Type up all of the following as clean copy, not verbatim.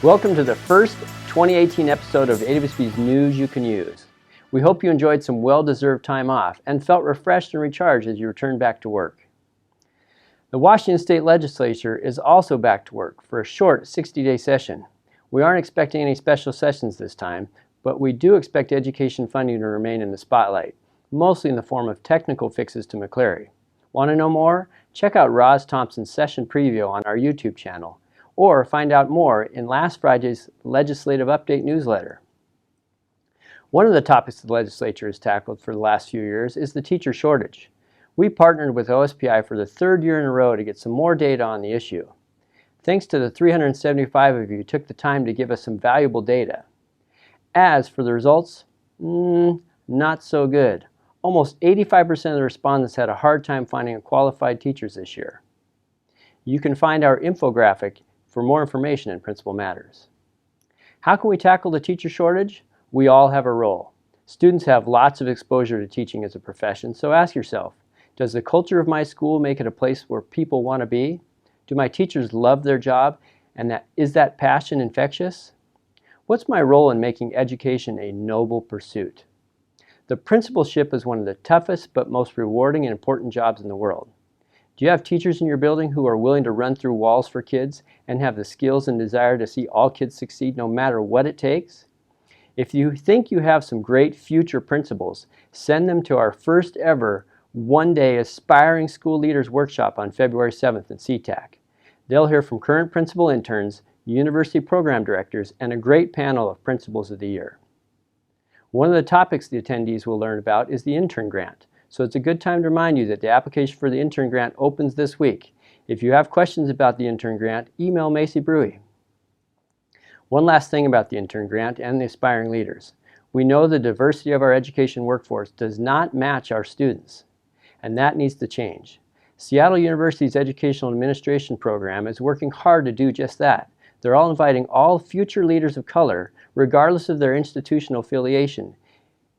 Welcome to the first 2018 episode of AWSP's News You Can Use. We hope you enjoyed some well-deserved time off and felt refreshed and recharged as you returned back to work. The Washington State Legislature is also back to work for a short 60-day session. We aren't expecting any special sessions this time, but we do expect education funding to remain in the spotlight, mostly in the form of technical fixes to McCleary. Want to know more? Check out Roz Thompson's session preview on our YouTube channel, or find out more in last Friday's Legislative Update newsletter. One of the topics the legislature has tackled for the last few years is the teacher shortage. We partnered with OSPI for the third year in a row to get some more data on the issue. Thanks to the 375 of you who took the time to give us some valuable data. As for the results, not so good. Almost 85% of the respondents had a hard time finding qualified teachers this year. You can find our infographic for more information in Principal Matters. How can we tackle the teacher shortage? We all have a role. Students have lots of exposure to teaching as a profession, so ask yourself, does the culture of my school make it a place where people want to be? Do my teachers love their job, and is that passion infectious? What's my role in making education a noble pursuit? The principalship is one of the toughest but most rewarding and important jobs in the world. Do you have teachers in your building who are willing to run through walls for kids and have the skills and desire to see all kids succeed no matter what it takes? If you think you have some great future principals, send them to our first ever one-day Aspiring School Leaders Workshop on February 7th in SeaTac. They'll hear from current principal interns, university program directors, and a great panel of principals of the year. One of the topics the attendees will learn about is the Intern Grant. So it's a good time to remind you that the application for the Intern Grant opens this week. If you have questions about the Intern Grant, email Macy Brewy. One last thing about the Intern Grant and the aspiring leaders. We know the diversity of our education workforce does not match our students, and that needs to change. Seattle University's Educational Administration program is working hard to do just that. They're all inviting all future leaders of color, regardless of their institutional affiliation,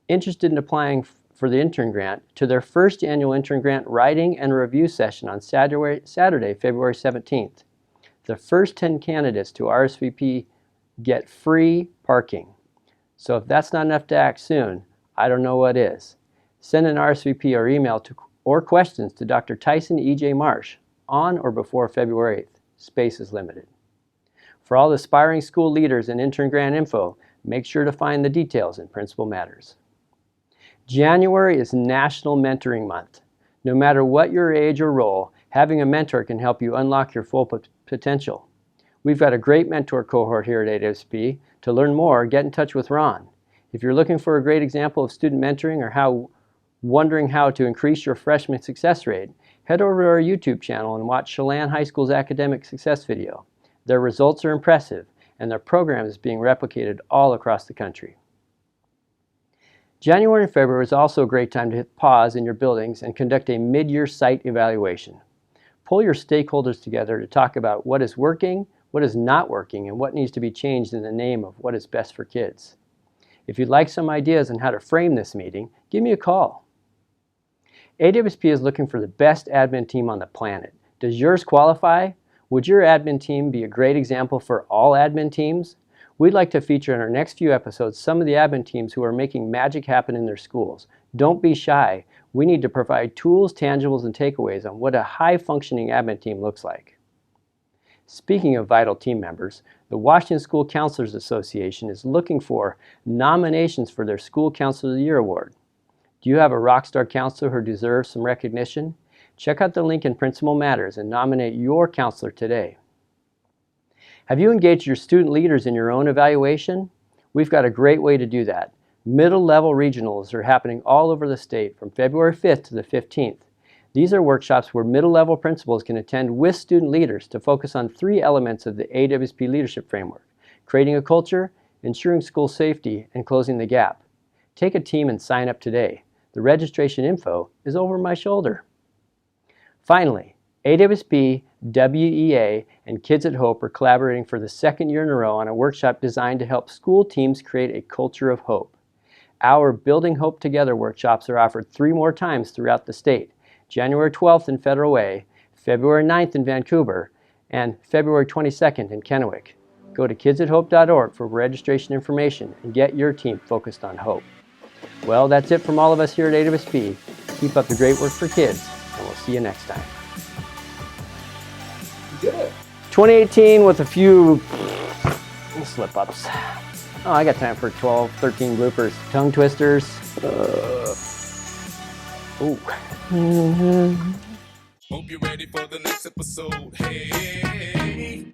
interested in applying for the Intern Grant to their first annual Intern Grant writing and review session on Saturday, February 17th. The first 10 candidates to RSVP get free parking. So if that's not enough to act soon, I don't know what is. Send an RSVP or email or questions to Dr. Tyson E.J. Marsh on or before February 8th. Space is limited. For all the aspiring school leaders and Intern Grant info, make sure to find the details in Principal Matters. January is National Mentoring Month. No matter what your age or role, having a mentor can help you unlock your full potential. We've got a great mentor cohort here at AWSP. To learn more, get in touch with Ron. If you're looking for a great example of student mentoring or wondering how to increase your freshman success rate, head over to our YouTube channel and watch Chelan High School's academic success video. Their results are impressive, and their program is being replicated all across the country. January and February is also a great time to hit pause in your buildings and conduct a mid-year site evaluation. Pull your stakeholders together to talk about what is working, what is not working, and what needs to be changed in the name of what is best for kids. If you'd like some ideas on how to frame this meeting, give me a call. AWSP is looking for the best admin team on the planet. Does yours qualify? Would your admin team be a great example for all admin teams? We'd like to feature in our next few episodes some of the admin teams who are making magic happen in their schools. Don't be shy. We need to provide tools, tangibles, and takeaways on what a high-functioning admin team looks like. Speaking of vital team members, the Washington School Counselors Association is looking for nominations for their School Counselor of the Year Award. Do you have a rockstar counselor who deserves some recognition? Check out the link in Principal Matters and nominate your counselor today. Have you engaged your student leaders in your own evaluation? We've got a great way to do that. Middle-level regionals are happening all over the state from February 5th to the 15th. These are workshops where middle-level principals can attend with student leaders to focus on 3 elements of the AWSP Leadership Framework: creating a culture, ensuring school safety, and closing the gap. Take a team and sign up today. The registration info is over my shoulder. Finally, AWSP, WEA, and Kids at Hope are collaborating for the second year in a row on a workshop designed to help school teams create a culture of hope. Our Building Hope Together workshops are offered 3 more times throughout the state: January 12th in Federal Way, February 9th in Vancouver, and February 22nd in Kennewick. Go to kidsathope.org for registration information and get your team focused on hope. Well, that's it from all of us here at AWSP. Keep up the great work for kids, and we'll see you next time. You did it. 2018 with a few slip-ups. Oh, I got time for 12, 13 bloopers. Tongue twisters. Ooh. Hope you're ready for the next episode. Hey.